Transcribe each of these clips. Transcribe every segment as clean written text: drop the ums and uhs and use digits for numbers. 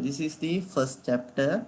This is the first chapter,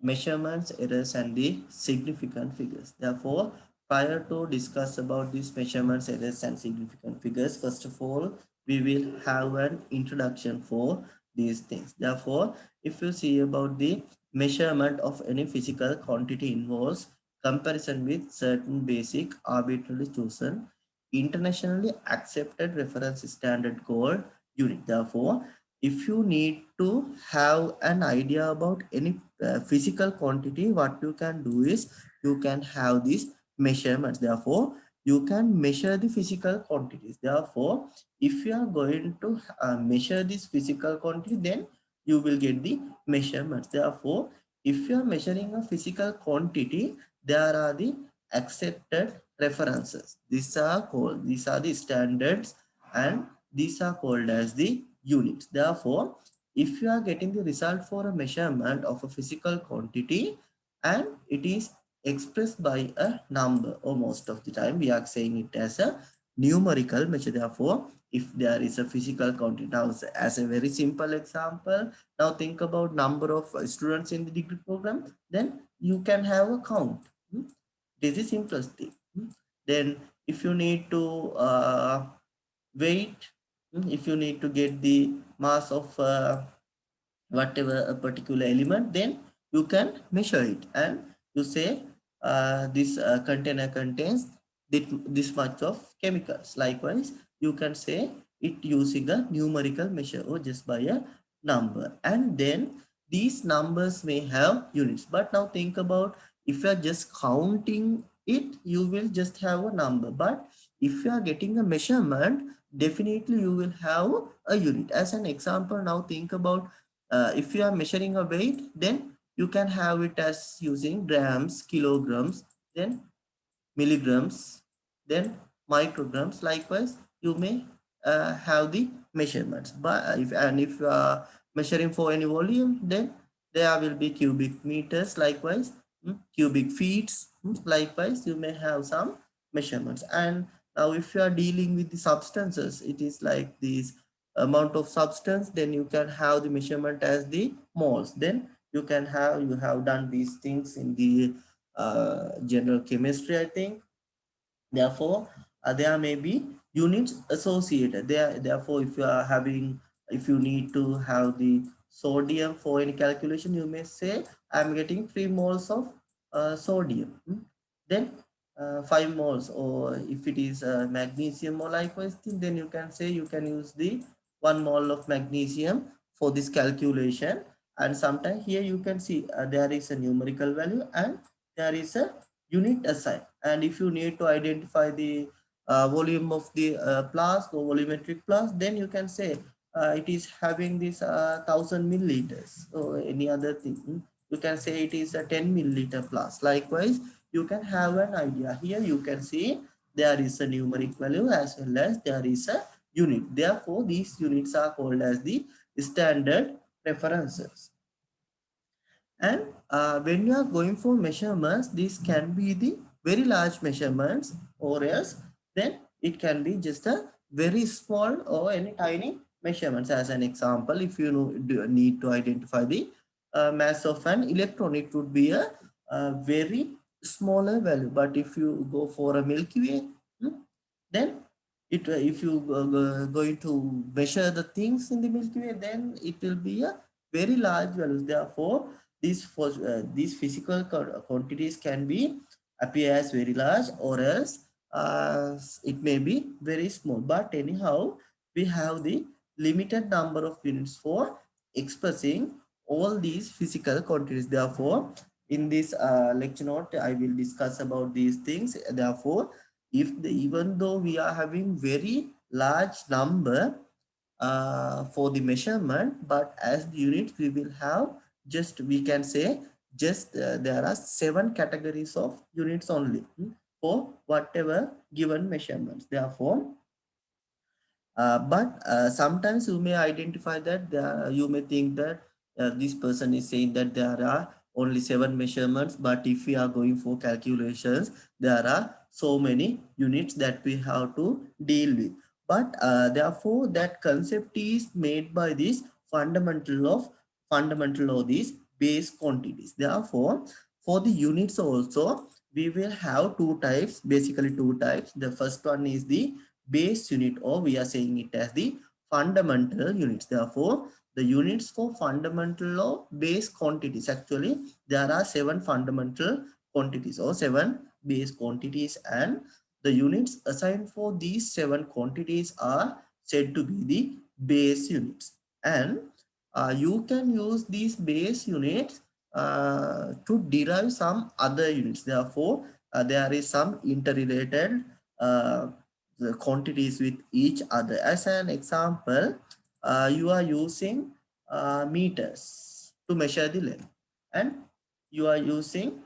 measurements, errors, and the significant figures. Therefore, prior to discuss about these measurements, errors, and significant figures, first of all, we will have an introduction for these things. Therefore, if you see about the measurement of any physical quantity involves comparison with certain basic arbitrarily chosen internationally accepted reference standard called unit. Therefore, if you need to have an idea about any physical quantity, what you can do is you can have these measurements. Therefore, you can measure the physical quantities. Therefore, if you are going to measure this physical quantity, then you will get the measurements. Therefore, if you are measuring a physical quantity, there are the accepted references. These are the standards, and these are called as the units. Therefore, if you are getting the result for a measurement of a physical quantity and it is expressed by a number, or most of the time we are saying it as a numerical measure. Therefore, if there is a physical quantity, now as a very simple example, now think about number of students in the degree program, then you can have a count. This is simplest thing. Then if you need to weight, if you need to get the mass of whatever a particular element, then you can measure it and you say this container contains this much of chemicals. Likewise, you can say it using a numerical measure or just by a number, and then these numbers may have units. But now think about, if you are just counting it, you will just have a number. But if you are getting a measurement, definitely you will have a unit. As an example, now think about, if you are measuring a weight, then you can have it as using grams, kilograms, then milligrams, then micrograms. Likewise, you may have the measurements. But if you are measuring for any volume, then there will be cubic meters. Likewise, cubic feet. Likewise, you may have some measurements. And now if you are dealing with the substances, it is like this amount of substance, then you can have the measurement as the moles. Then you have done these things in the general chemistry, I think. Therefore, there may be units associated there. Therefore, if you need to have the sodium for any calculation, you may say I'm getting 3 moles of sodium. Then 5 moles, or if it is magnesium or likewise thing, then you can say you can use the 1 mole of magnesium for this calculation. And sometimes here you can see there is a numerical value and there is a unit assigned. And if you need to identify the volume of the flask or volumetric flask, then you can say it is having this 1000 milliliters or any other thing. You can say it is a 10 milliliter flask. Likewise, you can have an idea. Here you can see there is a numeric value as well as there is a unit. Therefore, these units are called as the standard references. And when you are going for measurements, these can be the very large measurements, or else then it can be just a very small or any tiny measurements. As an example, if you need to identify the mass of an electron, it would be a very smaller value. But if you go for a Milky Way, then if you going to measure the things in the Milky Way, then it will be a very large value. Therefore, these physical quantities can be appear as very large, or else it may be very small. But anyhow, we have the limited number of units for expressing all these physical quantities. Therefore, in this lecture note, I will discuss about these things. Therefore, even though we are having very large number for the measurement, but as the units we will have, just we can say, just there are 7 categories of units only for whatever given measurements. Therefore, but sometimes you may identify that you may think that this person is saying that there are only 7 measurements, but if we are going for calculations, there are so many units that we have to deal with. But therefore, that concept is made by this fundamental of fundamental of these base quantities. Therefore, for the units also, we will have two types, basically two types. The first one is the base unit, or we are saying it as the fundamental units. Therefore, the units for fundamental or base quantities, actually there are seven fundamental quantities or seven base quantities, and the units assigned for these seven quantities are said to be the base units. And you can use these base units to derive some other units. Therefore, there is some interrelated the quantities with each other. As an example, you are using meters to measure the length, and you are using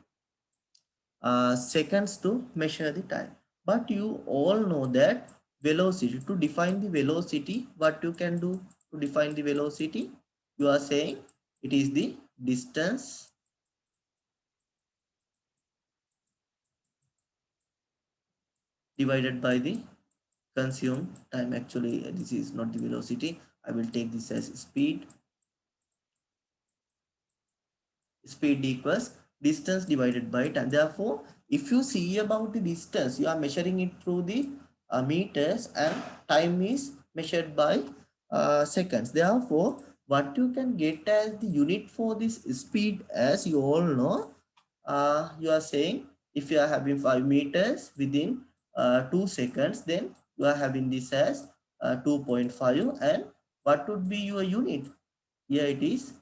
seconds to measure the time. But you all know that velocity, to define the velocity, what you can do to define the velocity? You are saying it is the distance divided by the consumed time. Actually, this is not the velocity. I will take this as speed. Speed equals distance divided by time. Therefore, if you see about the distance, you are measuring it through the meters, and time is measured by seconds. Therefore, what you can get as the unit for this speed, as you all know, you are saying if you are having 5 meters within 2 seconds, then you are having this as 2.5. And what would be your unit? Here it is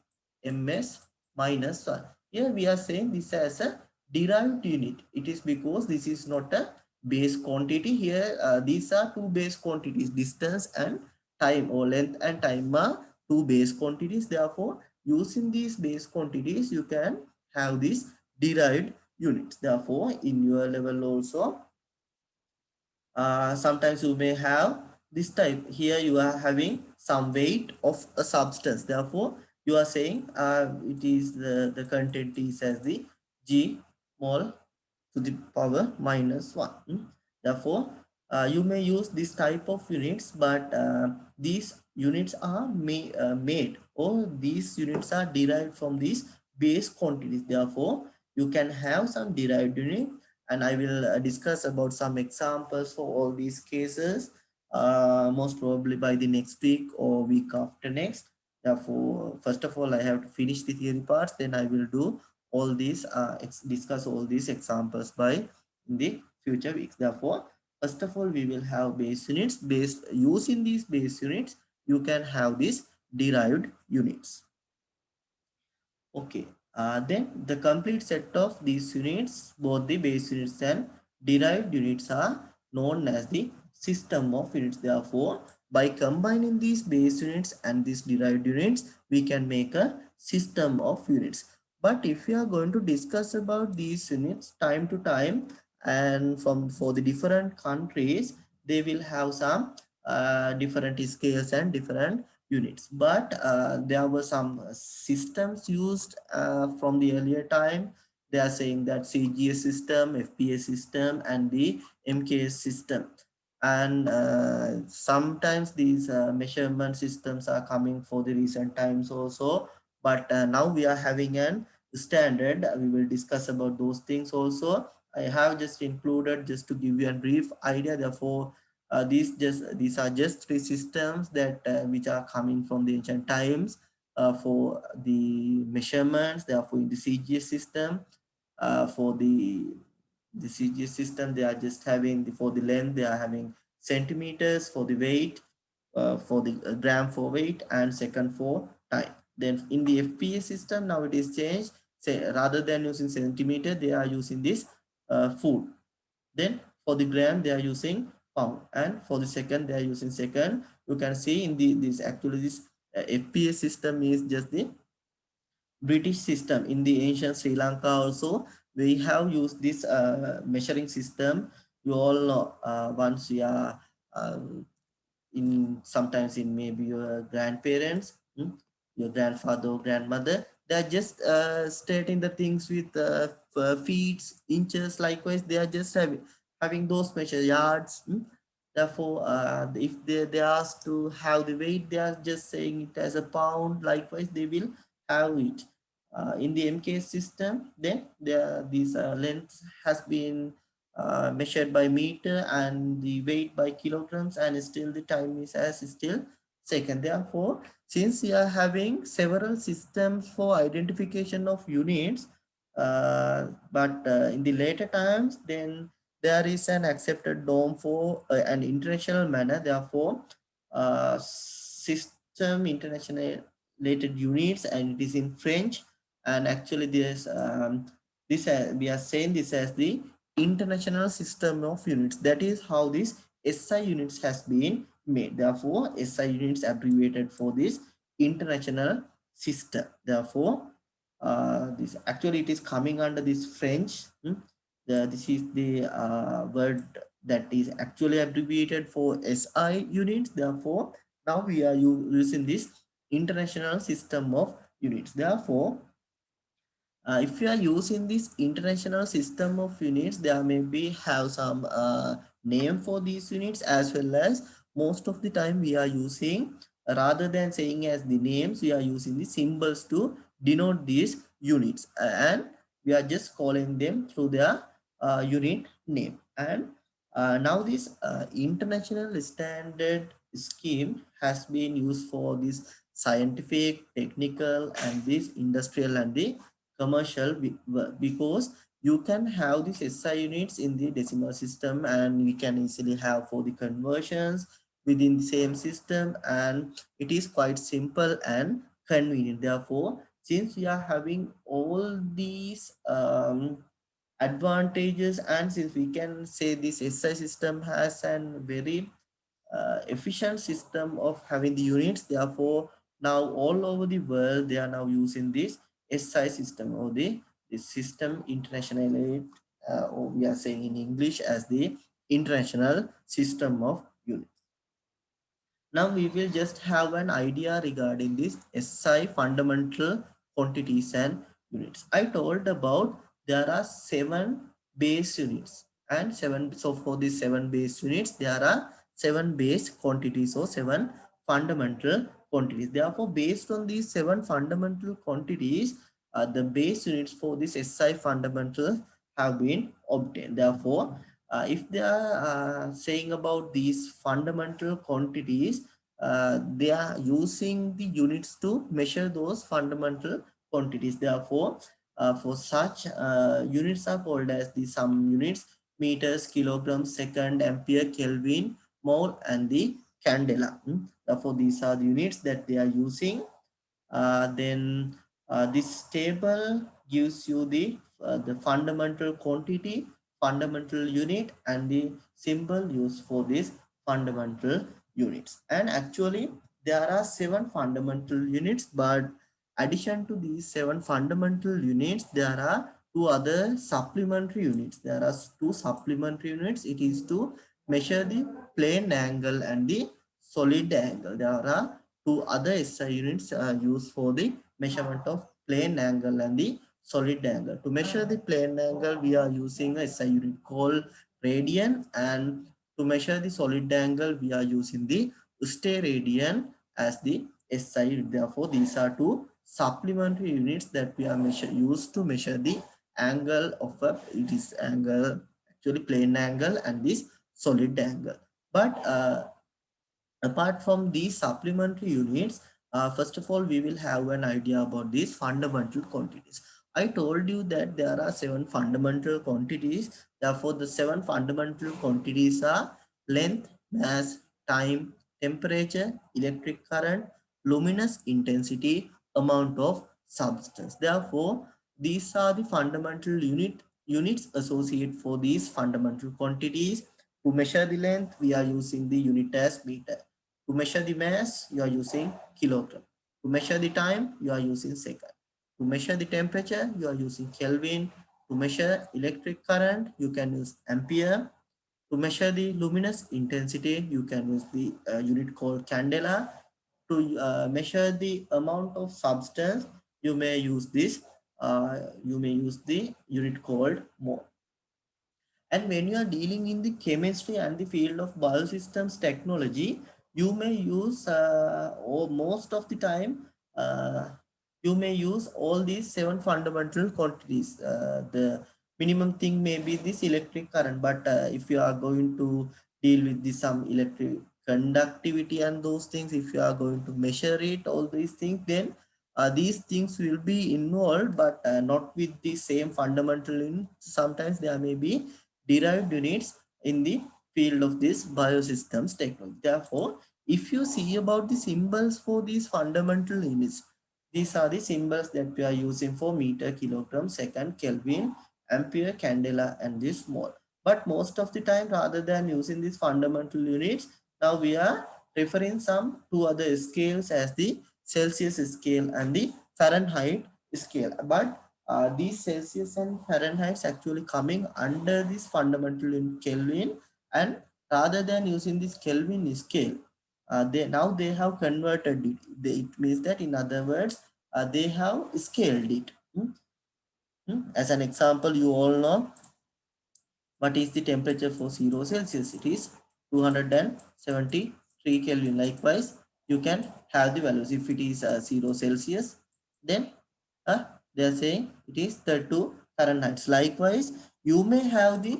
ms minus 1. Here we are saying this as a derived unit. It is because this is not a base quantity. Here these are two base quantities, distance and time, or length and time are two base quantities. Therefore, using these base quantities, you can have these derived units. Therefore, in your level also, sometimes you may have this type. Here you are having some weight of a substance. Therefore, you are saying it is the content is as the g mole to the power minus 1. Therefore, you may use this type of units, but these units are made, or these units are derived from these base quantities. Therefore, you can have some derived unit, and I will discuss about some examples for all these cases, most probably by the next week or week after next. Therefore, first of all, I have to finish the theory parts, then I will do all these discuss all these examples by in the future weeks. Therefore, first of all, we will have base units. Based using these base units, you can have these derived units. Okay, then the complete set of these units, both the base units and derived units, are known as the system of units. Therefore, by combining these base units and these derived units, we can make a system of units. But if we are going to discuss about these units time to time, and from for the different countries, they will have some different scales and different units. But there were some systems used from the earlier time. They are saying that CGS system, FPS system, and the MKS system. And sometimes these measurement systems are coming for the recent times also. But now we are having an standard. We will discuss about those things also. I have just included just to give you a brief idea. Therefore, these are just three systems that which are coming from the ancient times for the measurements. Therefore, in the CGS system, for the CGS system, they are just having for the length, they are having centimeters, for the weight, for the gram for weight, and second for time. Then in the FPS system, now it is changed. Say rather than using centimeter, they are using this foot. Then for the gram, they are using pound, and for the second, they are using second. You can see in the this actually this FPS system is just the British system. In the ancient Sri Lanka also, we have used this measuring system. You all know once we are in sometimes in maybe your grandparents, your grandfather or grandmother, they're just stating the things with feet, inches. Likewise, they are just having those measure yards. Therefore, if they ask to have the weight, they are just saying it as a pound. Likewise, they will have it in the MK system. Then this length has been measured by meter and the weight by kilograms, and still the time is as still second. Therefore, since we are having several systems for identification of units, but in the later times, then there is an accepted norm for an international manner. Therefore, system international related units, and it is in French. And actually, this we are saying this as the international system of units. That is how this SI units has been made. Therefore, SI units abbreviated for this international system. Therefore, this actually it is coming under this French. This is the word that is actually abbreviated for SI units. Therefore, now we are using this international system of units. Therefore, if you are using this international system of units, there may be have some name for these units, as well as most of the time we are using, rather than saying as the names, we are using the symbols to denote these units, and we are just calling them through their unit name. And now this international standard scheme has been used for this scientific, technical, and this industrial and the commercial, because you can have these SI units in the decimal system, and we can easily have for the conversions within the same system, and it is quite simple and convenient. Therefore, since we are having all these advantages, and since we can say this SI system has an very efficient system of having the units, therefore now all over the world they are now using this SI system, or the system internationally, or we are saying in English as the international system of units. Now we will just have an idea regarding this SI fundamental quantities and units. I told about there are 7 base units, and 7, so for these 7 base units there are 7 base quantities, or 7 fundamental quantities. Therefore, based on these 7 fundamental quantities, the base units for this SI fundamental have been obtained. Therefore, if they are saying about these fundamental quantities, they are using the units to measure those fundamental quantities. Therefore, for such units are called as the some units: meters, kilograms, second, ampere, Kelvin, mole, and the candela. Therefore, these are the units that they are using. Then this table gives you the fundamental quantity, fundamental unit, and the symbol used for this fundamental units. And actually there are 7 fundamental units, but addition to these 7 fundamental units, there are 2 other supplementary units. There are 2 supplementary units. It is to measure the plane angle and the solid angle. There are 2 other SI units used for the measurement of plane angle and the solid angle. To measure the plane angle, we are using a SI unit called radian, and to measure the solid angle, we are using the radian as the SI unit. Therefore, these are 2 supplementary units that we are used to measure the angle of it is angle, actually plane angle, and this solid angle. But apart from these supplementary units, first of all, we will have an idea about these fundamental quantities. I told you that there are 7 fundamental quantities. Therefore, the 7 fundamental quantities are length, mass, time, temperature, electric current, luminous intensity, amount of substance. Therefore, these are the fundamental units associated for these fundamental quantities. To measure the length, we are using the unit as meter. To measure the mass, you are using kilogram. To measure the time, you are using second. To measure the temperature, you are using Kelvin. To measure electric current, you can use ampere. To measure the luminous intensity, you can use the unit called candela. To measure the amount of substance, you may use this. You may use the unit called mole. And when you are dealing in the chemistry and the field of biosystems technology, you may use, or most of the time, you may use all these 7 fundamental quantities. The minimum thing may be this electric current, but if you are going to deal with the some electric conductivity and those things, if you are going to measure it, all these things, then these things will be involved, but not with the same fundamental units. Sometimes there may be derived units in the field of this biosystems technology. Therefore, if you see about the symbols for these fundamental units, these are the symbols that we are using for meter, kilogram, second, Kelvin, ampere, candela, and this mole. But most of the time, rather than using these fundamental units, now we are referring some two other scales as the Celsius scale and the Fahrenheit scale. But these Celsius and Fahrenheit actually coming under this fundamental in Kelvin, and rather than using this Kelvin scale, they have converted it. It means that, in other words, they have scaled it. As an example, you all know what is the temperature for 0 Celsius. It is 273 Kelvin. Likewise, you can have the values. If it is 0 Celsius, then uh, they are saying it is 32 Fahrenheit. Likewise, you may have the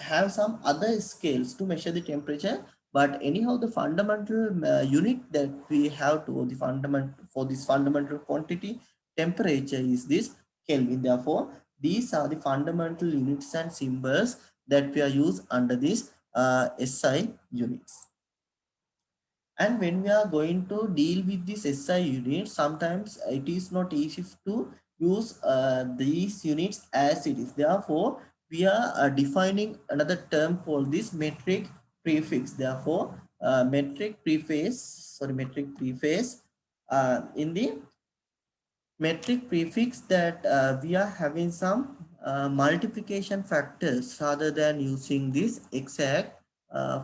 have some other scales to measure the temperature, but anyhow the fundamental unit that we have to the fundamental for this fundamental quantity temperature is this Kelvin. Therefore, these are the fundamental units and symbols that we are used under these SI units. And when we are going to deal with this SI unit, sometimes it is not easy to use these units as it is. Therefore, we are defining another term called this metric prefix. Therefore, metric preface in the metric prefix, that we are having some multiplication factors rather than using this exact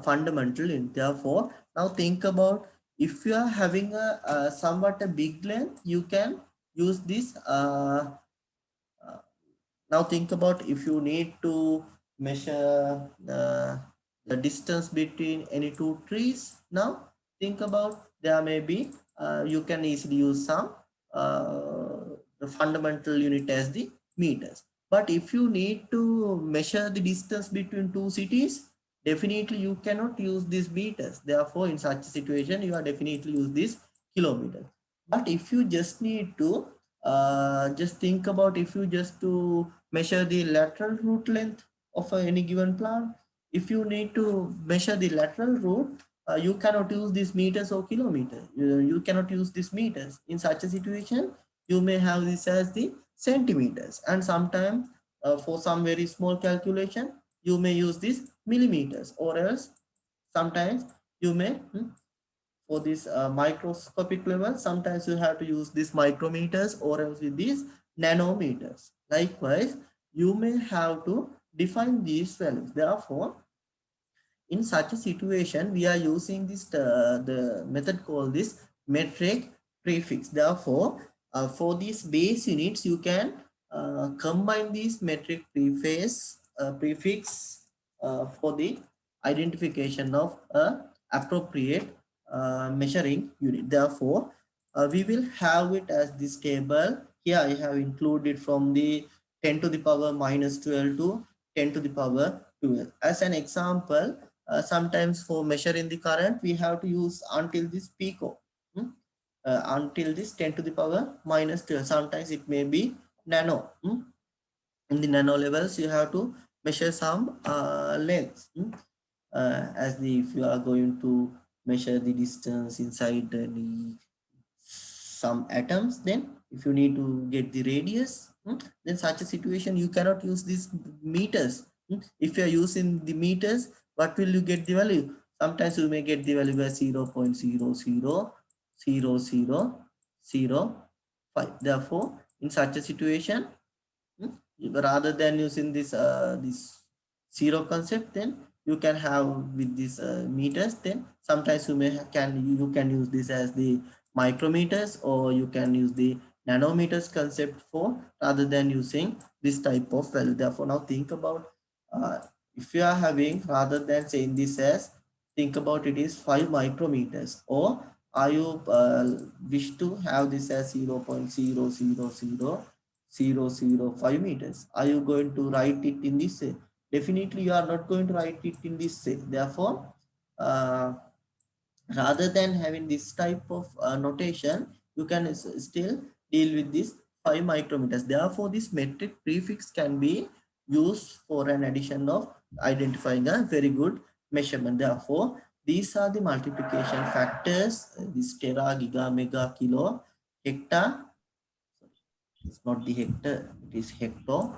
fundamental in. Therefore, now think about, if you are having a somewhat a big length, you can use this now think about, if you need to measure the distance between any two trees. Now think about, there may be you can easily use some the fundamental unit as the meters. But if you need to measure the distance between two cities, definitely you cannot use these meters. Therefore, in such a situation, you are definitely use this kilometer. But if you just need to just think about, if you just to measure the lateral root length of any given plant, if you need to measure the lateral root, you cannot use these meters or kilometer. You cannot use these meters. In such a situation, you may have this as the centimeters, and sometimes for some very small calculation, you may use these millimeters, or else sometimes you may for this microscopic level, sometimes you have to use these micrometers, or else with these nanometers. Likewise, you may have to define these values. Therefore, in such a situation, we are using this the method called this metric prefix. Therefore, for these base units, you can combine these metric prefix for the identification of a appropriate measuring unit. Therefore, we will have it as this table. Here I have included from the 10 to the power minus 12 to 10 to the power 12. As an example, sometimes for measuring the current, we have to use until this pico, until this 10 to the power minus 12. Sometimes it may be nano. In the nano levels, you have to measure some lengths. As the if you are going to measure the distance inside the some atoms, then if you need to get the radius, then such a situation you cannot use these meters. If you are using the meters, what will you get the value? Sometimes you may get the value as 0.000005. Therefore, in such a situation, rather than using this zero concept, then you can have with these meters. Then sometimes you can use this as the micrometers, or you can use the nanometers concept for, rather than using this type of value. Therefore, now think about, uh, if you are having, rather than saying this as, think about it is 5 micrometers, or Are you wish to have this as 0.0000005 meters? Are you going to write it in this way? Definitely you are not going to write it in this way. Therefore, uh, rather than having this type of notation, you can still deal with this 5 micrometers. Therefore, this metric prefix can be used for an addition of identifying a very good measurement. Therefore, these are the multiplication factors. This tera, giga, mega, kilo, hectare. It's not the hectare, it is hecto.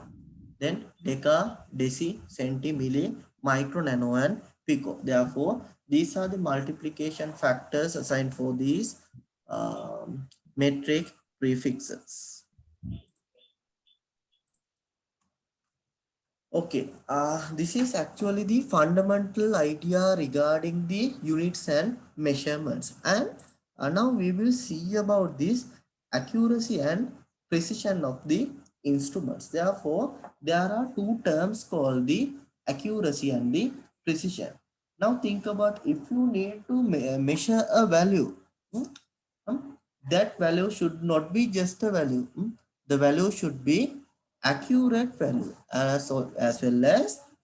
Then deca, deci, centi, milli, micro, nano, and pico. Therefore, these are the multiplication factors assigned for these metric prefixes. Okay, this is actually the fundamental idea regarding the units and measurements. And now we will see about this accuracy and precision of the instruments. Therefore, there are two terms called the accuracy and the precision. Now think about if you need to measure a value. hmm, that value should not be just a value. The value should be accurate value as well as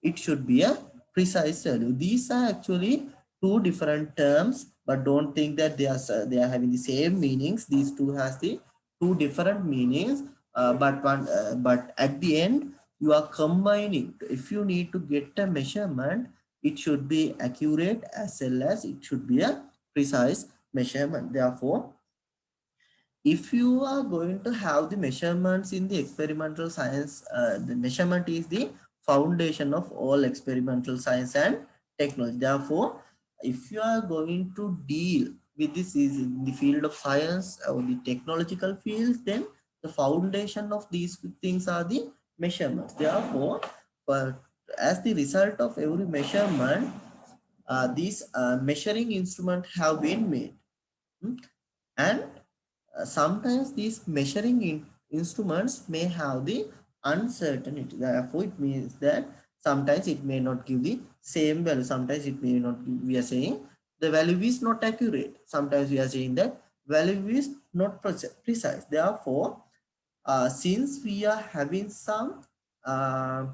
it should be a precise value. These are actually two different terms, but don't think that they are having the same meanings. These two has the two different meanings, but at the end you are combining. If you need to get a measurement, it should be accurate as well as it should be a precise measurement. Therefore, if you are going to have the measurements in the experimental science, the measurement is the foundation of all experimental science and technology. Therefore, if you are going to deal with this is in the field of science or the technological fields, then the foundation of these things are the measurements. Therefore, but as the result of every measurement, these measuring instruments have been made. And sometimes these measuring instruments may have the uncertainty. Therefore, it means that sometimes it may not give the same value. Sometimes it may not give, we are saying the value is not accurate. Sometimes we are saying that value is not precise. Therefore, since we are having some uh,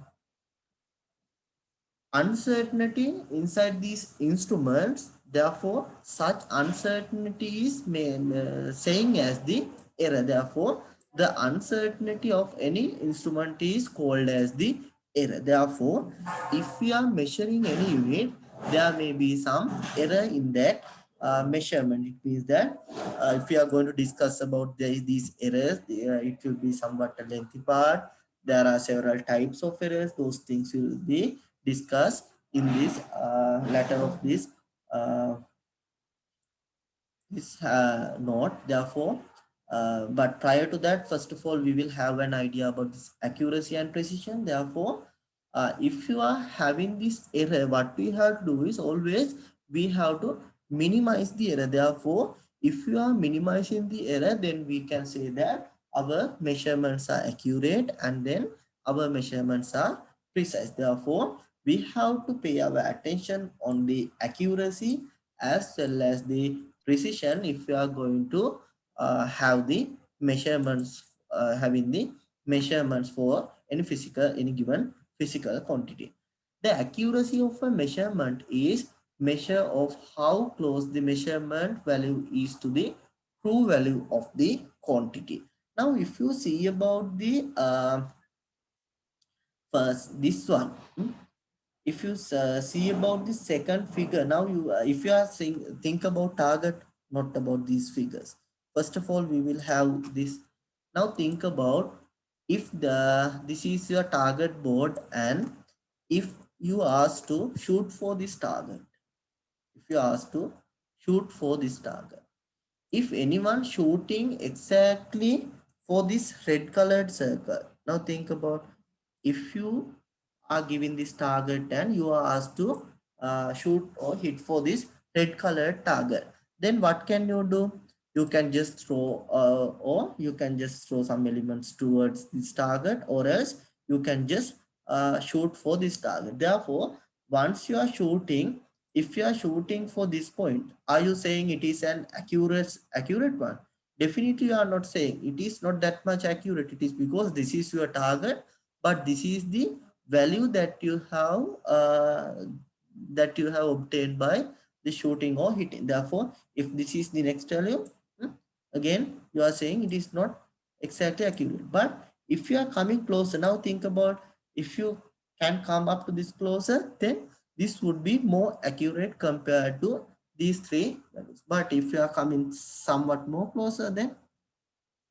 uncertainty inside these instruments, therefore such uncertainty is saying as the error. Therefore, the uncertainty of any instrument is called as the error. Therefore, if we are measuring any unit, there may be some error in that measurement. It means that if we are going to discuss about these errors, it will be somewhat a lengthy part. There are several types of errors. Those things will be discussed in this letter of uh, this note. Therefore, but prior to that, first of all, we will have an idea about this accuracy and precision. Therefore, if you are having this error, what we have to do is always we have to minimize the error. Therefore, if you are minimizing the error, then we can say that our measurements are accurate and then our measurements are precise. Therefore, we have to pay our attention on the accuracy as well as the precision if you are going to have the measurements, having the measurements for any given physical quantity. The accuracy of a measurement is measure of how close the measurement value is to the true value of the quantity. Now, if you see about the first this one, if you see about the second figure, now you if you are saying think about target, not about these figures. First of all, we will have this. Now think about if this is your target board, and if you ask to shoot for this target, if you ask to shoot for this target, if anyone shooting exactly for this red colored circle, now think about if you are given this target and you are asked to shoot or hit for this red colored target, then what can you do? You can just throw or you can just throw some elements towards this target, or else you can just shoot for this target. Therefore, once you are shooting, if you are shooting for this point, are you saying it is an accurate one? Definitely you are not saying it is not that much accurate. It is because this is your target, but this is the value that you have obtained by the shooting or hitting. Therefore, if this is the next value, again you are saying it is not exactly accurate. But if you are coming closer, now think about, if you can come up to this closer, then this would be more accurate compared to these three values. But if you are coming somewhat more closer, then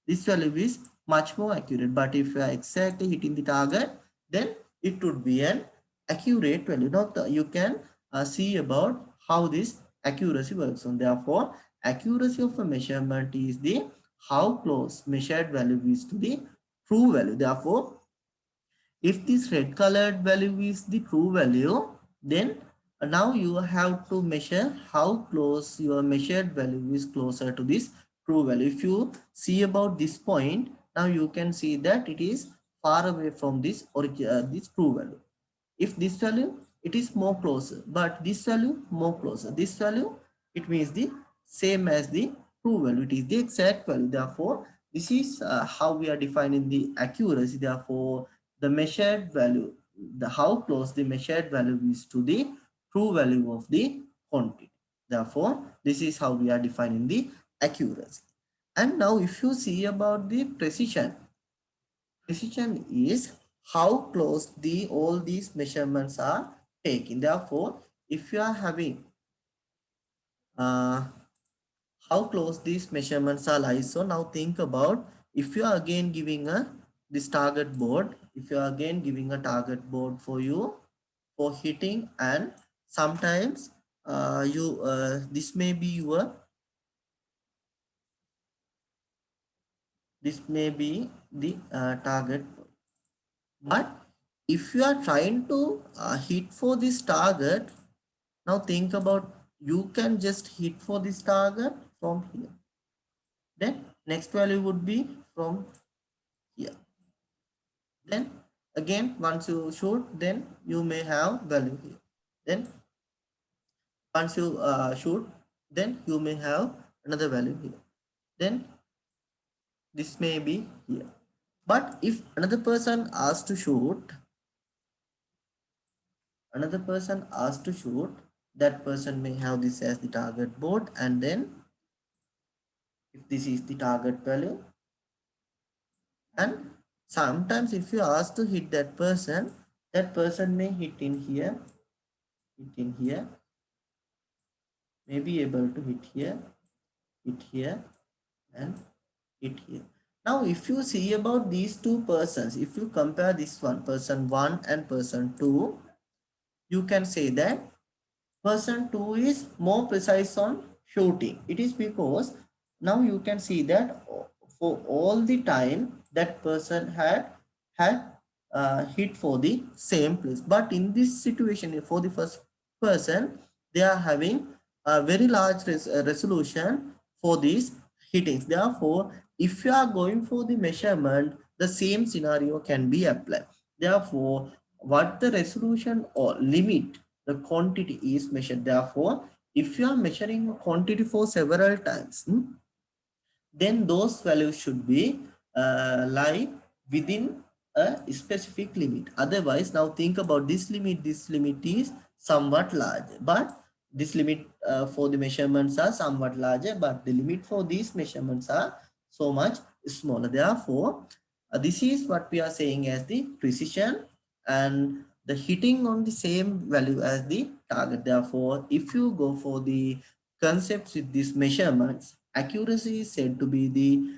this value is much more accurate. But if you are exactly hitting the target, then it would be an accurate value. Now you can see about how this accuracy works. And therefore, accuracy of a measurement is the how close measured value is to the true value. Therefore, if this red colored value is the true value, then now you have to measure how close your measured value is closer to this true value. If you see about this point, now you can see that it is far away from this this true value. If this value, it is more closer, but this value more closer, this value, it means the same as the true value, it is the exact value. Therefore, this is how we are defining the accuracy. Therefore, the measured value, the how close the measured value is to the true value of the quantity. Therefore, this is how we are defining the accuracy. And now if you see about the precision, precision is how close the all these measurements are taken. Therefore, if you are having uh, how close these measurements are lies. So now think about, if you are again giving a this target board, if you are again giving a target board for you for hitting, and sometimes you this may be your, this may be the target. But if you are trying to hit for this target, now think about, you can just hit for this target from here. Then next value would be from here. Then again, once you shoot, then you may have value here. Then once you shoot, then you may have another value here. Then this may be here. But if another person asks to shoot, that person may have this as the target board, and then if this is the target value, and sometimes if you ask to hit that person may hit in here, may be able to hit here, and hit here. Now if you see about these two persons, if you compare this one, person 1 and person 2, you can say that person 2 is more precise on shooting. It is because now you can see that for all the time that person had hit for the same place. But in this situation, for the first person, they are having a very large resolution for these hittings. Therefore, if you are going for the measurement, the same scenario can be applied. Therefore, what the resolution or limit the quantity is measured. Therefore, if you are measuring a quantity for several times, then those values should be lie within a specific limit. Otherwise, now think about this limit is somewhat large, but this limit for the measurements are somewhat larger, but the limit for these measurements are so much smaller. Therefore, this is what we are saying as the precision and the hitting on the same value as the target. Therefore, if you go for the concepts with these measurements, accuracy is said to be the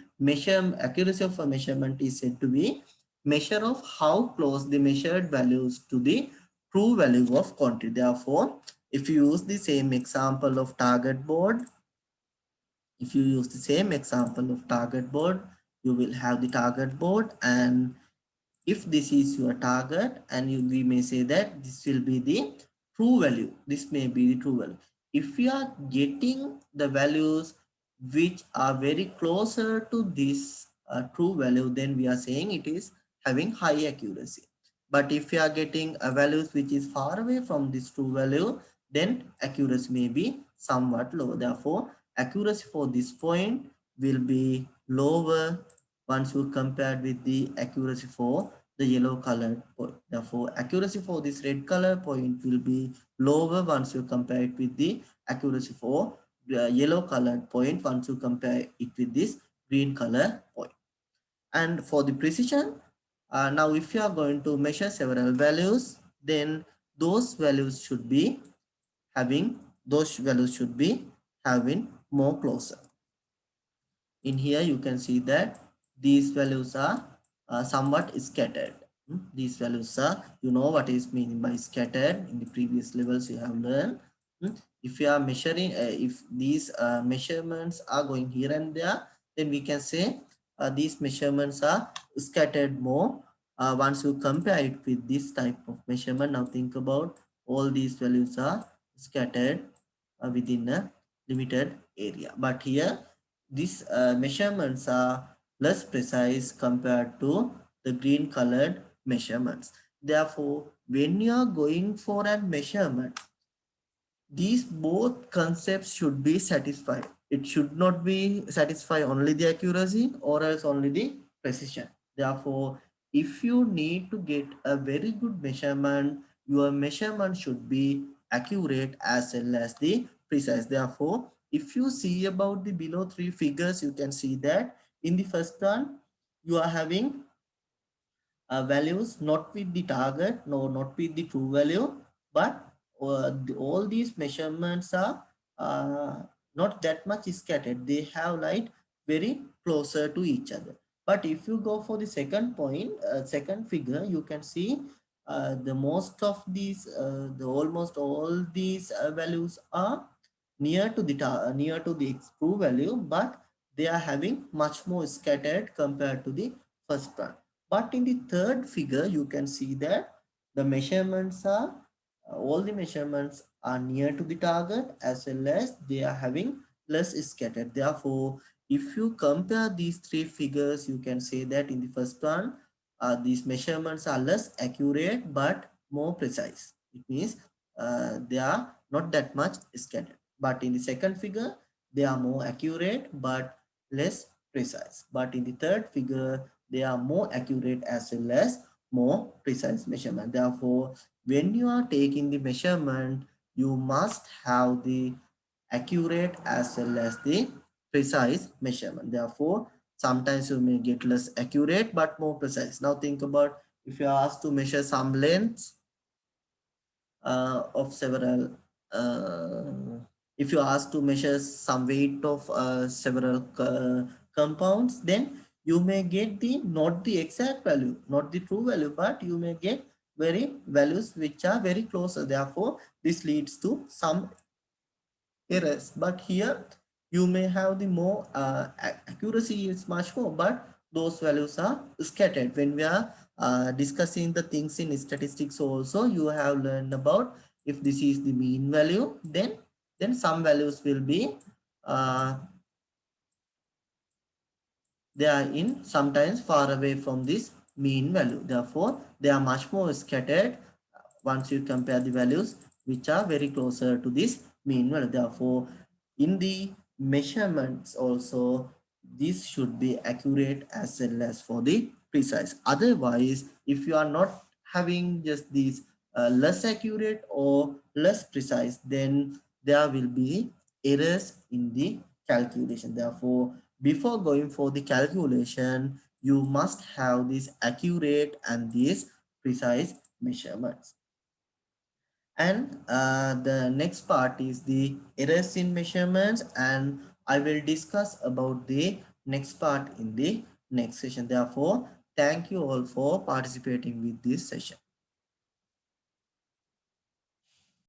accuracy of a measurement is said to be measure of how close the measured values to the true value of quantity. Therefore, if you use the same example of target board, you will have the target board, and if this is your target, and we may say that this will be the true value, this may be the true value. If we are getting the values which are very closer to this true value, then we are saying it is having high accuracy. But if you are getting a values which is far away from this true value, then accuracy may be somewhat low. Therefore, accuracy for this point will be lower once you compare with the accuracy for the yellow colored point. Therefore, accuracy for this red color point will be lower once you compare it with the accuracy for the yellow colored point once you compare it with this green color point. And for the precision, now if you are going to measure several values, then those values should be those values should be having more closer. In here you can see that these values are somewhat scattered. These values are, you know what is meaning by scattered in the previous levels you have learned. If you are measuring, if these measurements are going here and there, then we can say these measurements are scattered more once you compare it with this type of measurement. Now think about all these values are scattered within a limited area, but here these measurements are less precise compared to the green colored measurements. Therefore, when you are going for a measurement, these both concepts should be satisfied. It should not be satisfy only the accuracy or else only the precision. Therefore, if you need to get a very good measurement, your measurement should be accurate as well as the precise. Therefore, if you see about the below three figures, you can see that in the first one, you are having values not with the target, no, not with the true value, but all these measurements are not that much scattered. They have like very closer to each other. But if you go for the second point, second figure, you can see the most of these, the almost all these values are near to the true value, but they are having much more scattered compared to the first one. But in the third figure, you can see that the measurements are all the measurements are near to the target as well as they are having less scattered. Therefore, if you compare these three figures, you can say that in the first one, these measurements are less accurate but more precise. It means they are not that much scattered. But in the second figure, they are more accurate but less precise. But in the third figure, they are more accurate as well as more precise measurement. Therefore, when you are taking the measurement, you must have the accurate as well as the precise measurement. Therefore, sometimes you may get less accurate but more precise. Now think about if you are asked to measure some lengths of several if you ask to measure some weight of several compounds, then you may get the not the exact value, not the true value, but you may get very values which are very close. Therefore, this leads to some errors. But here you may have the more accuracy is much more, but those values are scattered. When we are discussing the things in statistics also, you have learned about if this is the mean value, then some values will be uh, they are in sometimes far away from this mean value. Therefore, they are much more scattered once you compare the values which are very closer to this mean value. Therefore, in the measurements also, this should be accurate as well as for the precise. Otherwise, if you are not having just these less accurate or less precise, then there will be errors in the calculation. Therefore, before going for the calculation, you must have this accurate and these precise measurements. And the next part is the errors in measurements, and I will discuss about the next part in the next session. Therefore, thank you all for participating with this session.